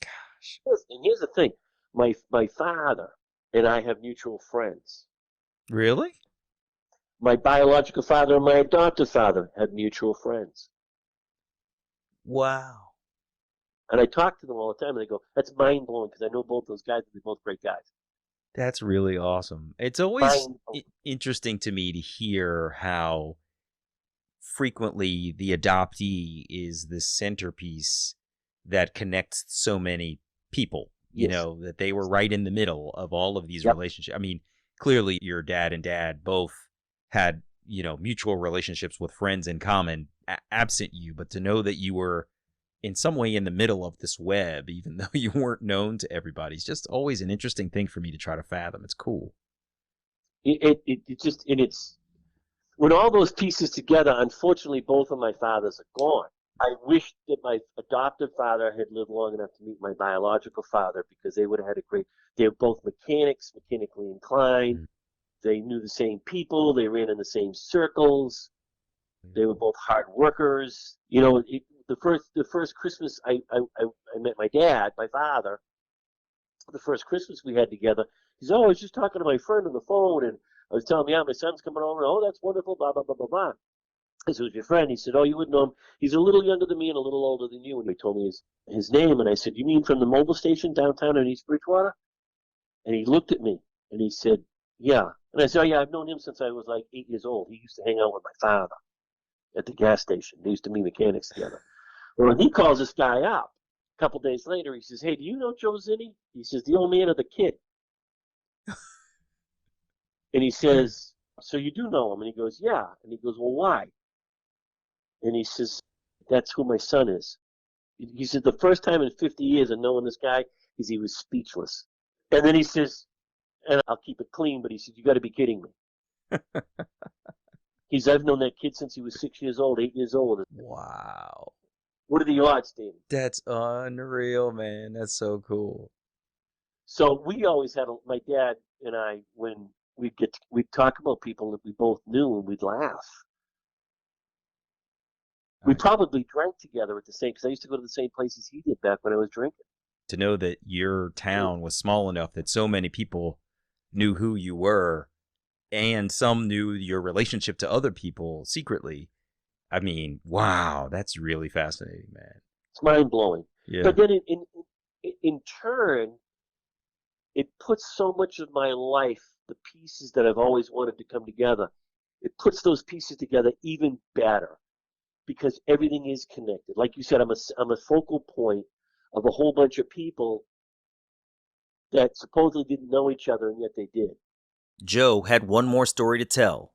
gosh. And here's the thing: my father and I have mutual friends. Really? My biological father and my adoptive father have mutual friends. Wow. And I talk to them all the time, and they go, that's mind-blowing, because I know both those guys, and they're both great guys. That's really awesome. It's always interesting to me to hear how frequently the adoptee is the centerpiece that connects so many people. Yes. That they were right in the middle of all of these relationships. I mean, clearly your dad and dad both had, mutual relationships with friends in common absent you, but to know that you were in some way in the middle of this web, even though you weren't known to everybody, it's just always an interesting thing for me to try to fathom. It's cool. It's when all those pieces together, unfortunately, both of my fathers are gone. I wish that my adoptive father had lived long enough to meet my biological father, because they would have had they were both mechanics, mechanically inclined. Mm-hmm. They knew the same people. They ran in the same circles. They were both hard workers. The first Christmas I met my dad, my father, the first Christmas we had together, he said, I was just talking to my friend on the phone, and I was telling him, my son's coming over. Oh, that's wonderful, blah, blah, blah, blah, blah. I said, who's your friend? He said, oh, you wouldn't know him. He's a little younger than me and a little older than you. And he told me his name, and I said, you mean from the mobile station downtown in East Bridgewater? And he looked at me, and he said, yeah. And I said, oh, yeah, I've known him since I was like 8 years old. He used to hang out with my father at the gas station. They used to be mechanics together. Well, he calls this guy up a couple days later. He says, hey, do you know Joe Zinni? He says, the old man or the kid? And he says, so you do know him? And he goes, yeah. And he goes, well, why? And he says, that's who my son is. He said, the first time in 50 years of knowing this guy is he was speechless. And then he says, and I'll keep it clean, but he said, you got to be kidding me. He says, I've known that kid since he was 6 years old, 8 years old. Wow. What are the odds, David? That's unreal, man. That's so cool. So we always had, my dad and I, when we'd talk about people that we both knew, and we'd laugh. We probably drank together at the same, because I used to go to the same places he did back when I was drinking. To know that your town was small enough that so many people knew who you were, and some knew your relationship to other people secretly. I mean, wow, that's really fascinating, man. It's mind-blowing. Yeah. But then in turn, it puts so much of my life, the pieces that I've always wanted to come together, it puts those pieces together even better, because everything is connected. Like you said, I'm a focal point of a whole bunch of people that supposedly didn't know each other, and yet they did. Joe had one more story to tell.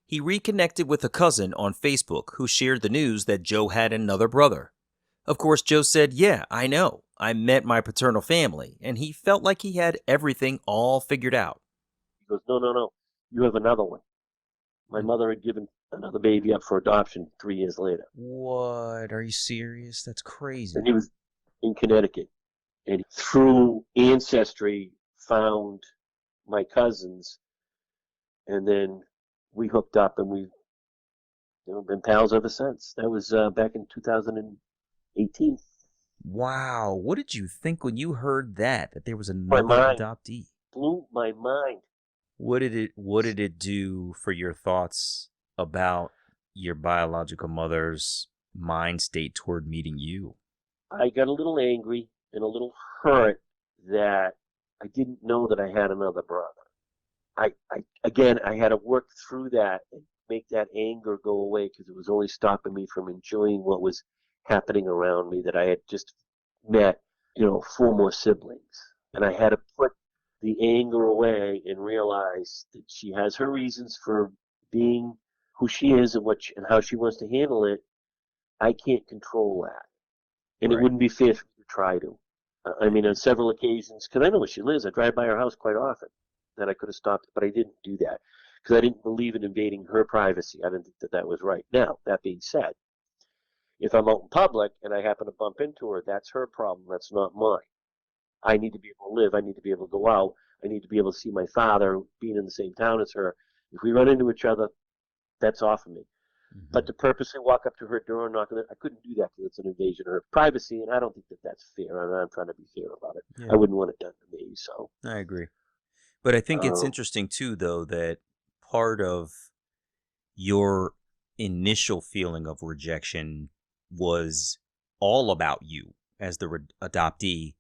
He reconnected with a cousin on Facebook who shared the news that Joe had another brother. Of course, Joe said, yeah, I know. I met my paternal family, and he felt like he had everything all figured out. He goes, no, you have another one. My mother had given another baby up for adoption 3 years later. What? Are you serious? That's crazy. And he was in Connecticut. And through Ancestry found my cousins. And then we hooked up, and we've been pals ever since. That was back in 2018. Wow. What did you think when you heard that there was another adoptee? Blew my mind. What did it do for your thoughts about your biological mother's mind state toward meeting you? I got a little angry and a little hurt that I didn't know that I had another brother. I had to work through that and make that anger go away because it was only stopping me from enjoying what was happening around me, that I had just met, 4 more siblings. And I had to put the anger away and realize that she has her reasons for being who she is and and how she wants to handle it. I can't control that. And it Right. wouldn't be fair for me to try to. I mean, on several occasions, because I know where she lives, I drive by her house quite often, that I could have stopped, but I didn't do that because I didn't believe in invading her privacy. I didn't think that that was right. Now, that being said, if I'm out in public and I happen to bump into her, that's her problem. That's not mine. I need to be able to live. I need to be able to go out. I need to be able to see my father being in the same town as her. If we run into each other, that's off of me. Mhm. But to purposely walk up to her door and knock on it, I couldn't do that because it's an invasion of her privacy, and I don't think that that's fair. And I'm trying to be fair about it. Yeah. I wouldn't want it done to me. So I agree. But I think it's um, interesting too, though, that part of your initial feeling of rejection was all about you as the adoptee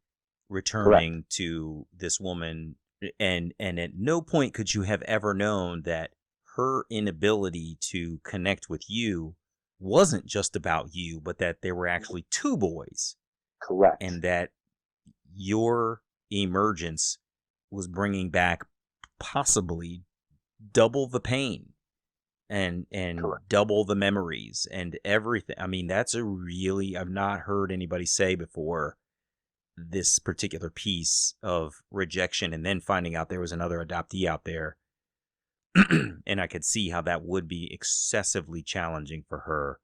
returning to this woman, and at no point could you have ever known that her inability to connect with you wasn't just about you, but that there were actually 2 boys, correct. and that your emergence was bringing back possibly double the pain and Correct. double the memories and everything. I mean, that's I've not heard anybody say before this particular piece of rejection, and then finding out there was another adoptee out there. And I could see how that would be excessively challenging for her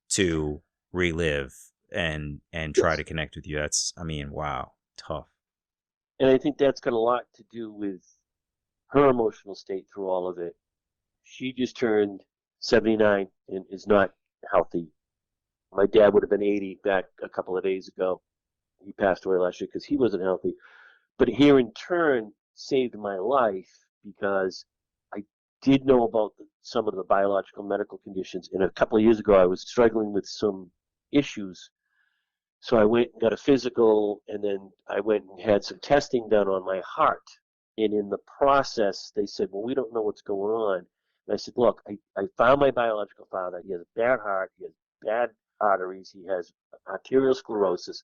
to relive and try Yes. to connect with you. That's, I mean, wow, tough. And I think that's got a lot to do with her emotional state through all of it. She just turned 79 and is not healthy. My dad would have been 80 back a couple of days ago. He passed away last year because he wasn't healthy. But here in turn saved my life because I did know about some of the biological medical conditions. And a couple of years ago, I was struggling with some issues. So I went and got a physical, and then I went and had some testing done on my heart. And in the process, they said, well, we don't know what's going on. And I said, look, I found my biological father. He has a bad heart. He has bad arteries. He has arterial sclerosis.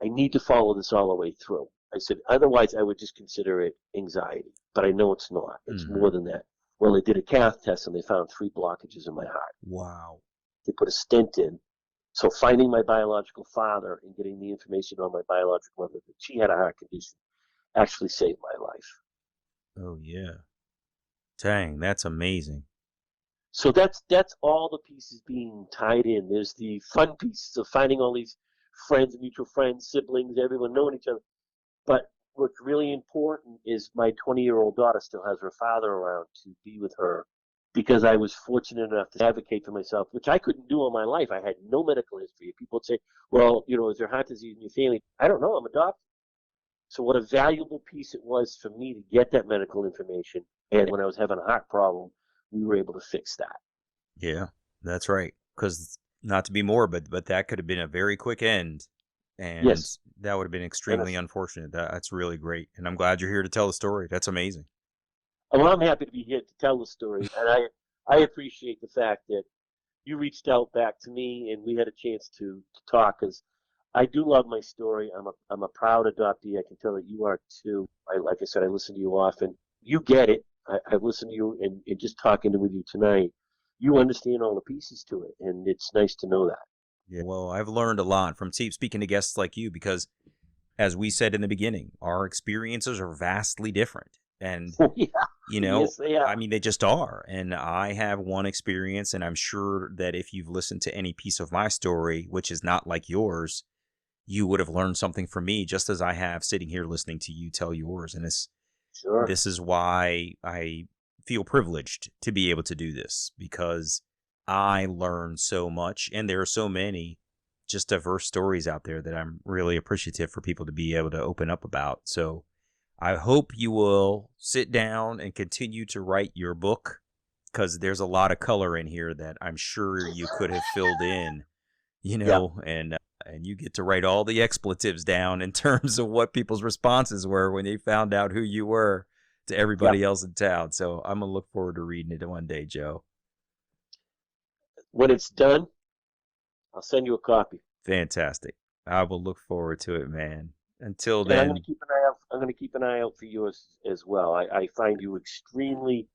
I need to follow this all the way through. I said, otherwise I would just consider it anxiety. But I know it's not. It's more than that. Well, they did a cath test, and they found 3 blockages in my heart. Wow. They put a stent in. So finding my biological father and getting the information on my biological mother that she had a heart condition actually saved my life. Oh yeah. Dang, that's amazing. So that's all the pieces being tied in. There's the fun pieces of finding all these friends, mutual friends, siblings, everyone knowing each other. But what's really important is my 20-year-old daughter still has her father around to be with her, because I was fortunate enough to advocate for myself, which I couldn't do all my life. I had no medical history. People would say, well, is there heart disease in your family? I don't know. I'm a doctor. So what a valuable piece it was for me to get that medical information. And when I was having a heart problem, we were able to fix that. Yeah, that's right. Because not to be morbid, but that could have been a very quick end, and Yes. that would have been extremely unfortunate. That's really great, and I'm glad you're here to tell the story. That's amazing. Well, I'm happy to be here to tell the story. And I appreciate the fact that you reached out back to me and we had a chance to talk, because I do love my story. I'm a proud adoptee. I can tell that you are too. Like I said, I listen to you often. You get it. I've listened to you, and just talking with you tonight, you understand all the pieces to it, and it's nice to know that. Yeah. Well, I've learned a lot from speaking to guests like you because, as we said in the beginning, our experiences are vastly different. And, Yeah. Yes, they are. I mean, they just are. And I have one experience, and I'm sure that if you've listened to any piece of my story, which is not like yours, you would have learned something from me, just as I have sitting here listening to you tell yours. And Sure. this is why I feel privileged to be able to do this, because I learn so much, and there are so many just diverse stories out there that I'm really appreciative for people to be able to open up about. So I hope you will sit down and continue to write your book, because there's a lot of color in here that I'm sure you could have filled in, and you get to write all the expletives down in terms of what people's responses were when they found out who you were to everybody else in town. So I'm going to look forward to reading it one day, Joe. When it's done, I'll send you a copy. Fantastic. I will look forward to it, man. Until And then, I'm going to keep an eye out for you as well. I find you extremely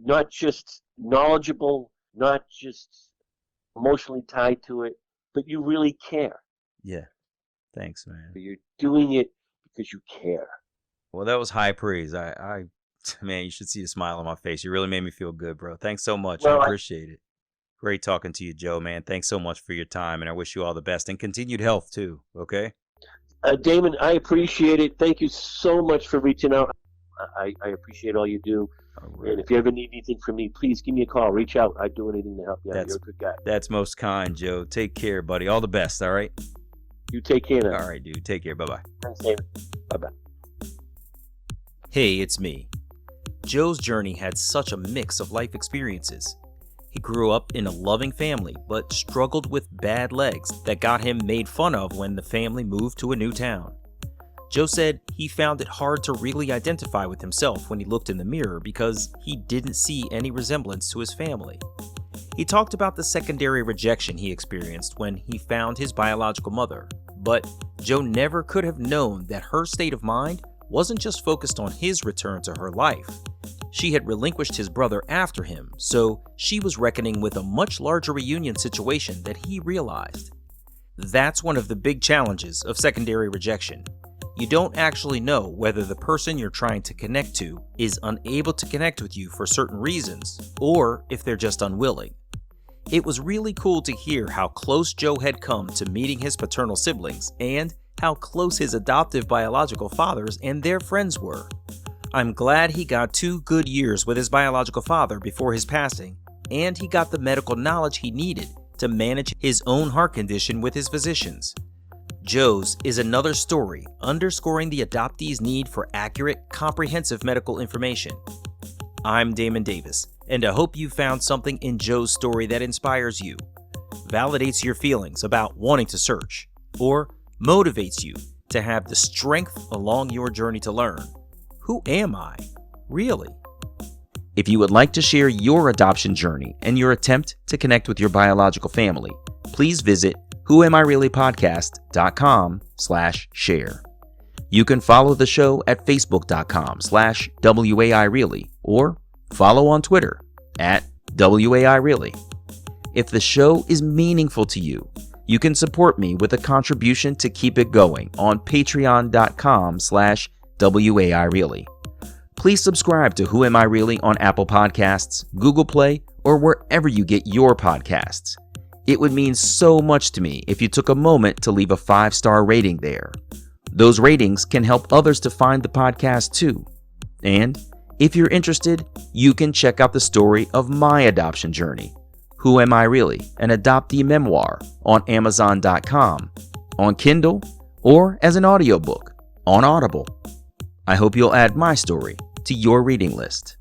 not just knowledgeable, not just emotionally tied to it, but you really care. yeah. Thanks, man. You're doing it because you care. Well, that was high praise. Man, you should see the smile on my face. You really made me feel good, bro. Thanks so much. Well, I appreciate it. Great talking to you, Joe, man. Thanks so much for your time, and I wish you all the best and continued health, too, okay? Damon, I appreciate it. Thank you so much for reaching out. I appreciate all you do. Right. And if you ever need anything from me, please give me a call. Reach out. I'd do anything to help you out. You're a good guy. That's most kind, Joe. Take care, buddy. All the best, all right? You take care now. All right, dude. Take care. Bye-bye. Thanks, Damon. Bye-bye. Hey, it's me. Joe's journey had such a mix of life experiences. He grew up in a loving family, but struggled with bad legs that got him made fun of when the family moved to a new town. Joe said he found it hard to really identify with himself when he looked in the mirror because he didn't see any resemblance to his family. He talked about the secondary rejection he experienced when he found his biological mother, but Joe never could have known that her state of mind wasn't just focused on his return to her life. She had relinquished his brother after him, so she was reckoning with a much larger reunion situation that he realized. That's one of the big challenges of secondary rejection. You don't actually know whether the person you're trying to connect to is unable to connect with you for certain reasons, or if they're just unwilling. It was really cool to hear how close Joe had come to meeting his paternal siblings and how close his adoptive biological fathers and their friends were. I'm glad he got 2 good years with his biological father before his passing, and he got the medical knowledge he needed to manage his own heart condition with his physicians. Joe's is another story underscoring the adoptee's need for accurate, comprehensive medical information. I'm Damon Davis, and I hope you found something in Joe's story that inspires you, validates your feelings about wanting to search, or motivates you to have the strength along your journey to learn. Who am I, really? If you would like to share your adoption journey and your attempt to connect with your biological family, please visit whoamireallypodcast.com/share. You can follow the show at facebook.com/WAIReally or follow on Twitter at WAIReally. If the show is meaningful to you, you can support me with a contribution to keep it going on patreon.com/WAIReally. Please subscribe to Who Am I Really on Apple Podcasts, Google Play, or wherever you get your podcasts. It would mean so much to me if you took a moment to leave a 5-star rating there. Those ratings can help others to find the podcast too. And if you're interested, you can check out the story of my adoption journey, Who Am I Really? An Adoptee Memoir, on Amazon.com, on Kindle, or as an audiobook on Audible. I hope you'll add my story to your reading list.